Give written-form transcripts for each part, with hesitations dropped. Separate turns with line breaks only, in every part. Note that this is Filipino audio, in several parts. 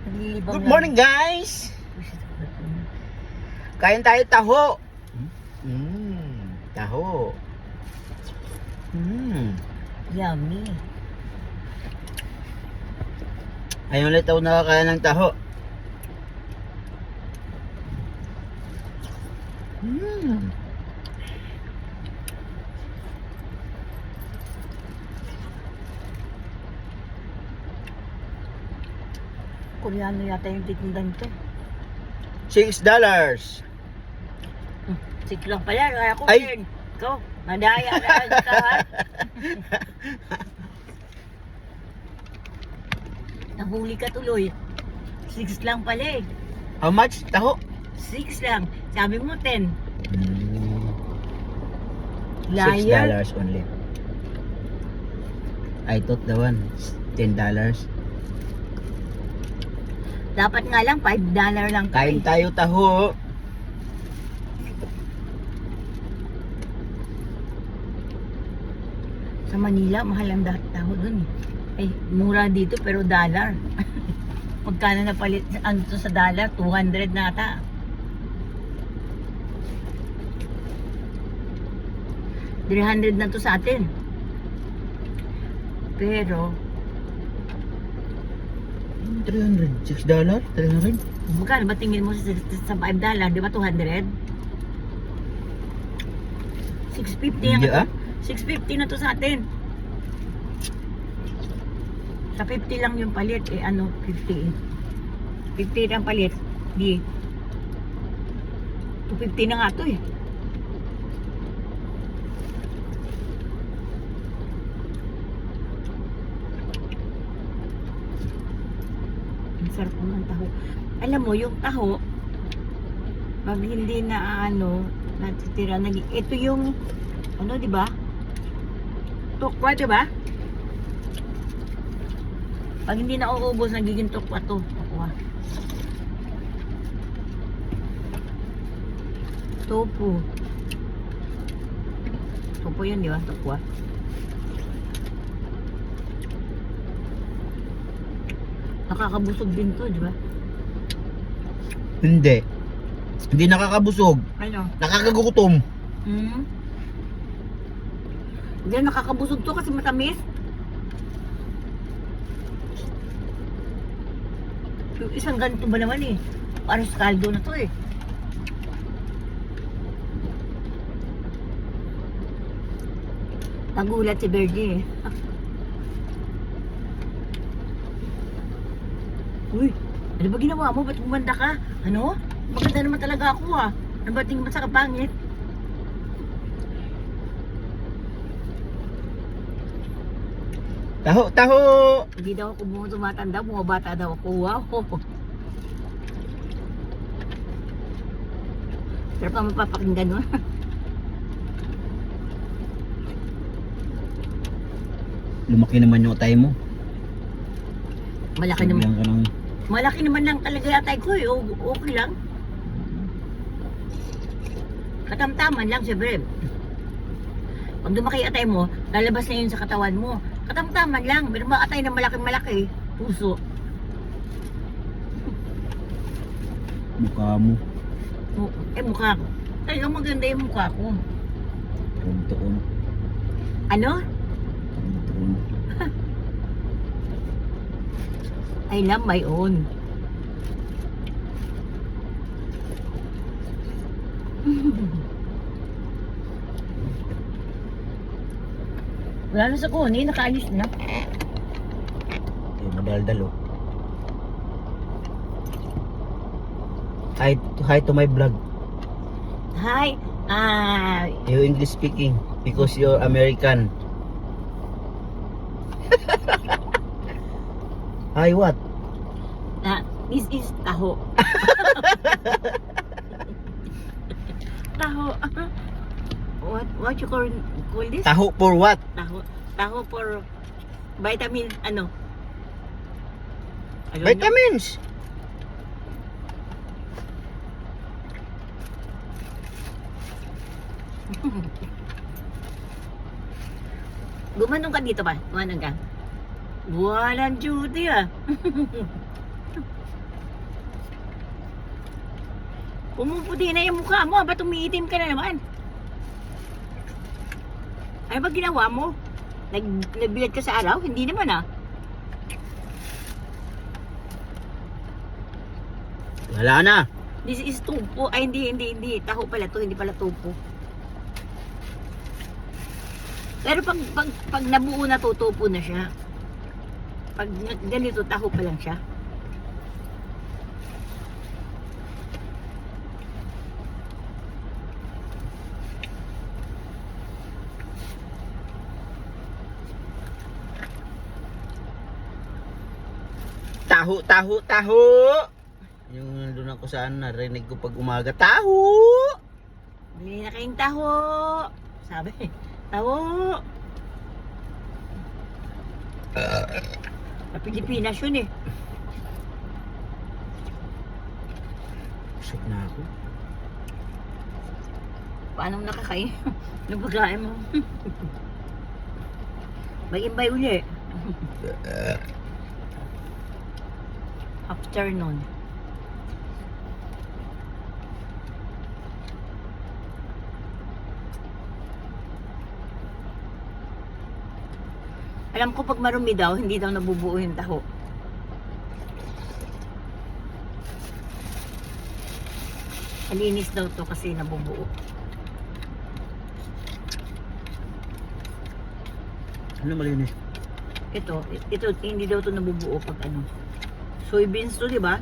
Good morning, guys! Kain tayo taho. Taho.
Yummy.
Ayun ulit ako nakakain ng taho.
Koreano yata yung titindan to.
$6.
Six lang pala. Kaya ako,
Ay!
Ken. Ikaw, madaya na ka, ha? Nahuli ka tuloy. 6 lang pala eh.
How much? Taho?
6 lang. Sabi mo 10.
$6
Liar.
only. I thought the one $10.
Dapat nga lang $5 lang.
Kain tayo taho.
Sa Manila, mahal ang taho dun eh. Ay, mura dito pero dollar. Magkano na palit ano to sa dollar? 200 na ata. $300 na to sa atin. Pero,
$300. $6? $300?
magkano ba tingin mo sa $5? Di ba 200? 650
Hindi
na to. 650 na to sa atin. Sa 50 lang yung palit. Eh ano, 50 eh. 50 ang palit. Di. 250 na nga to eh. Ang sarap ng taho. Alam mo, yung taho, pag hindi na ano, natitira, ito yung, ano, di ba? Tukwa, di ba? Pag hindi na uubos, nagiging tukwa to. Tukwa. Tofu. Tofu yun, di ba? Tukwa. Nakakabusog din to, di ba?
Hindi. Hindi nakakabusog.
Ano?
Nakakagutom.
Hindi, nakakabusog to kasi matamis. Yung isang ganito ba naman eh. Parang kaldo na to eh. Nagulat si Bergie eh. Uy, ano ba ginawa mo? Ba't bumanda ka? Ano? Maganda naman talaga ako ah. Ano ba tingin mo sa kapangit?
Taho, taho!
Hindi daw ako tumatanda, bumabata daw ako. Wow. Pero pa mapapakinggan mo.
Lumaki naman yung atay mo.
Malaki naman.
Bigyan ka ng...
Malaki naman lang talaga yatay ko eh. Okay lang. Katamtaman lang siyempre. Pag lumaki atay mo, lalabas na yun sa katawan mo. Katamtaman lang. Pero atay na malaki-malaki. Puso.
Mukha mo.
Mukha ko. Talagang maganda yung mukha ko.
Tuon-tuon.
Ano?
Tuon-tuon.
I love my own. Wala na sa kunin, nakaalis na.
Madaldal oh. Hi to my vlog.
Hi,
You English speaking because you're American. Hi what?
this is taho. Taho. What you call this?
Taho for what?
Taho. Taho for vitamin, ano?
Vitamins.
Gumanong ka dito ba? Gumanong ka? Walang duty ah. Pumuputi na yung mukha mo. Ba't umiitim ka na naman? Ano ba ginawa mo? Nagbilad ka sa araw? Hindi naman ah.
Wala na.
This is tupo. Ay, hindi. Taho pala to. Hindi pala tupo. Pero pag nabuo na to, tupo na siya. Pag ganito, taho pa lang siya.
Taho. Yung nandun ako saan, narinig ko pag umaga, taho!
Bili na kayong taho. Sabi, taho. Sa Pilipinas yun eh.
Busog na ako.
Paano nakakain? Anong pagkain mo? Mag-imbay uli. Afternoon. Alam ko pag marumi daw, hindi daw nabubuo yung taho. Malinis daw to kasi nabubuo.
Ano malinis?
Ito, hindi daw to nabubuo pag ano. Soybeans to, di ba?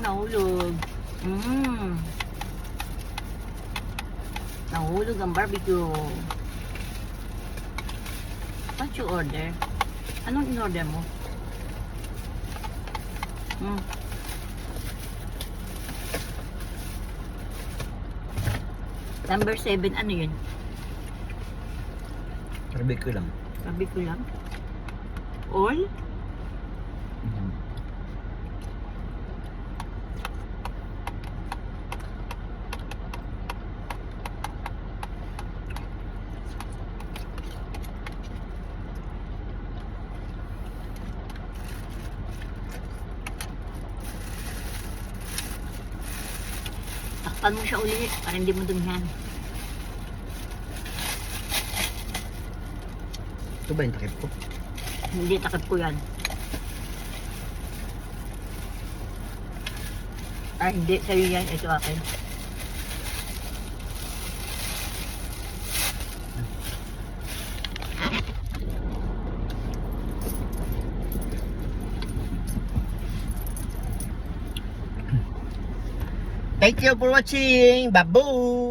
Nahulog. Nahulog ang barbecue. What you order? Anong in-order mo? Number 7, ano yun?
Barbecue lang.
Barbecue lang? All? Takpan mo siya ulit para hindi mo dumihan.
Ito ba yung takip ko?
Hindi, takip ko yan. Ah, hindi. Sa'yo yan. Ito akin.
Thank you for watching. Babu!